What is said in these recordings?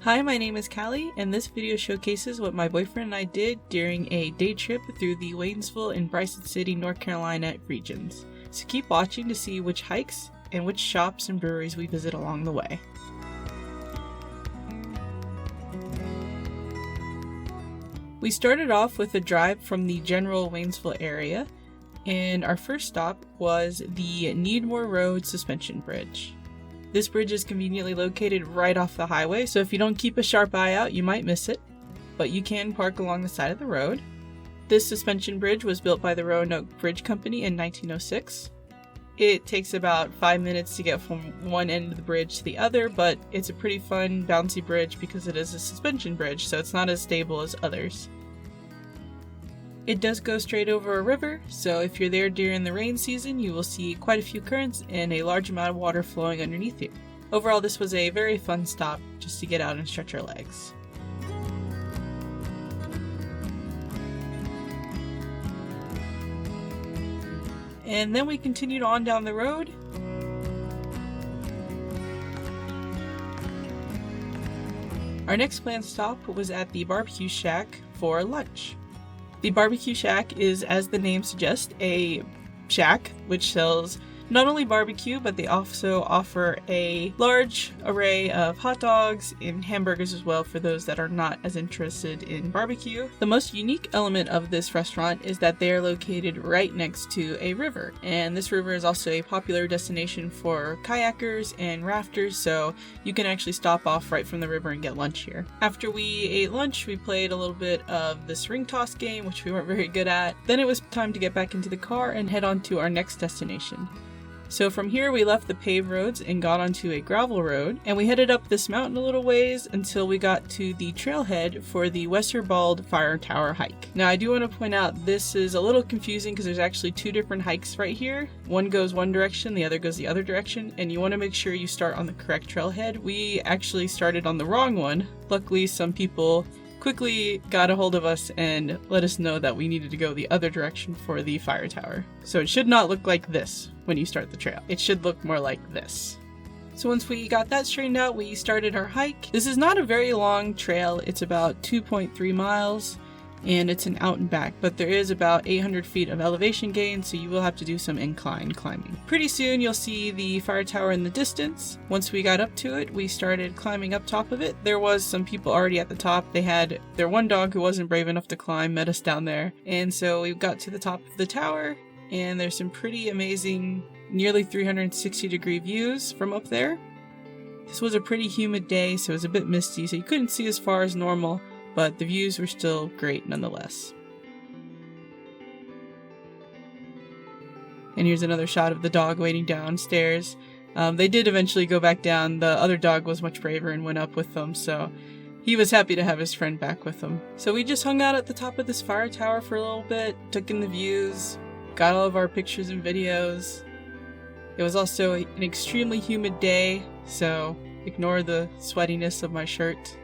Hi, my name is Callie, and this video showcases what my boyfriend and I did during a day trip through the Waynesville and Bryson City, North Carolina regions. So keep watching to see which hikes and which shops and breweries we visit along the way. We started off with a drive from the general Waynesville area, and our first stop was the Needmore Road Suspension Bridge. This bridge is conveniently located right off the highway, so if you don't keep a sharp eye out, you might miss it, but you can park along the side of the road. This suspension bridge was built by the Roanoke Bridge Company in 1906. It takes about 5 minutes to get from one end of the bridge to the other, but it's a pretty fun, bouncy bridge because it is a suspension bridge, so it's not as stable as others. It does go straight over a river, so if you're there during the rain season, you will see quite a few currents and a large amount of water flowing underneath you. Overall, this was a very fun stop just to get out and stretch our legs. And then we continued on down the road. Our next planned stop was at the barbecue shack for lunch. The barbecue shack is, as the name suggests, a shack which sells not only barbecue, but they also offer a large array of hot dogs and hamburgers as well for those that are not as interested in barbecue. The most unique element of this restaurant is that they are located right next to a river, and this river is also a popular destination for kayakers and rafters, so you can actually stop off right from the river and get lunch here. After we ate lunch, we played a little bit of this ring toss game, which we weren't very good at. Then it was time to get back into the car and head on to our next destination. So from here we left the paved roads and got onto a gravel road, and we headed up this mountain a little ways until we got to the trailhead for the Westerwald Fire Tower hike. Now I do want to point out this is a little confusing because there's actually two different hikes right here. One goes one direction, the other goes the other direction, and you want to make sure you start on the correct trailhead. We actually started on the wrong one. Luckily some people quickly got a hold of us and let us know that we needed to go the other direction for the fire tower. So it should not look like this when you start the trail. It should look more like this. So once we got that straightened out, we started our hike. This is not a very long trail. It's about 2.3 miles and it's an out and back, but there is about 800 feet of elevation gain, so you will have to do some incline climbing. Pretty soon you'll see the fire tower in the distance. Once we got up to it, we started climbing up top of it. There was some people already at the top. They had their one dog who wasn't brave enough to climb, met us down there. And so we got to the top of the tower, and there's some pretty amazing, nearly 360 degree views from up there. This was a pretty humid day, so it was a bit misty, so you couldn't see as far as normal, but the views were still great nonetheless. And here's another shot of the dog waiting downstairs. They did eventually go back down. The other dog was much braver and went up with them, so he was happy to have his friend back with him. So we just hung out at the top of this fire tower for a little bit, took in the views, got all of our pictures and videos. It was also an extremely humid day, so ignore the sweatiness of my shirt.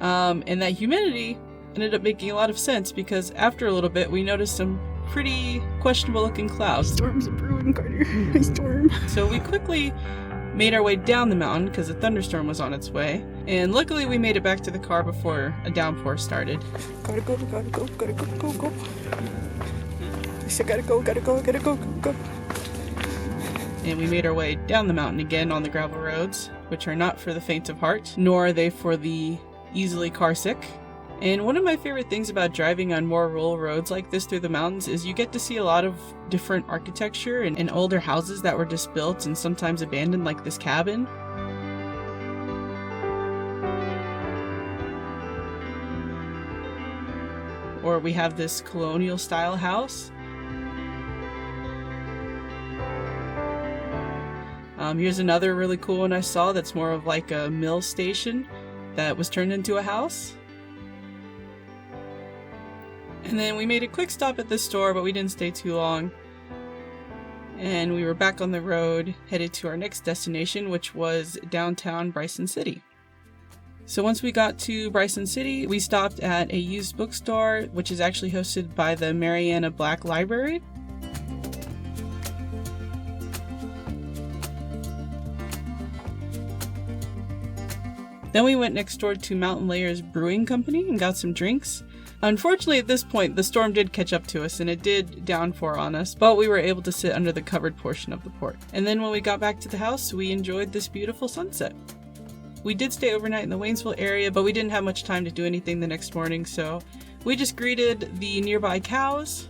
And that humidity ended up making a lot of sense because after a little bit we noticed some pretty questionable looking clouds. Storms are brewing, Carter. A storm. So we quickly made our way down the mountain because a thunderstorm was on its way, and luckily we made it back to the car before a downpour started. Gotta go. I said gotta go. And we made our way down the mountain again on the gravel roads, which are not for the faint of heart, nor are they for the easily carsick. And one of my favorite things about driving on more rural roads like this through the mountains is you get to see a lot of different architecture and older houses that were just built and sometimes abandoned, like this cabin. Or we have this colonial style house. Here's another really cool one I saw that's more of like a mill station that was turned into a house. And then we made a quick stop at this store, but we didn't stay too long. And we were back on the road, headed to our next destination, which was downtown Bryson City. So once we got to Bryson City, we stopped at a used bookstore, which is actually hosted by the Mariana Black Library. Then we went next door to Mountain Layers Brewing Company and got some drinks. Unfortunately, at this point, the storm did catch up to us and it did downpour on us, but we were able to sit under the covered portion of the port. And then when we got back to the house, we enjoyed this beautiful sunset. We did stay overnight in the Waynesville area, but we didn't have much time to do anything the next morning, so we just greeted the nearby cows.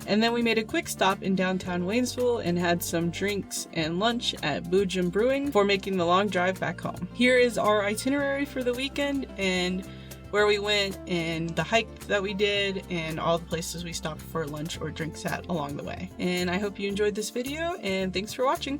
And then we made a quick stop in downtown Waynesville and had some drinks and lunch at Boojum Brewing before making the long drive back home. Here is our itinerary for the weekend and where we went and the hike that we did and all the places we stopped for lunch or drinks at along the way. And I hope you enjoyed this video and thanks for watching.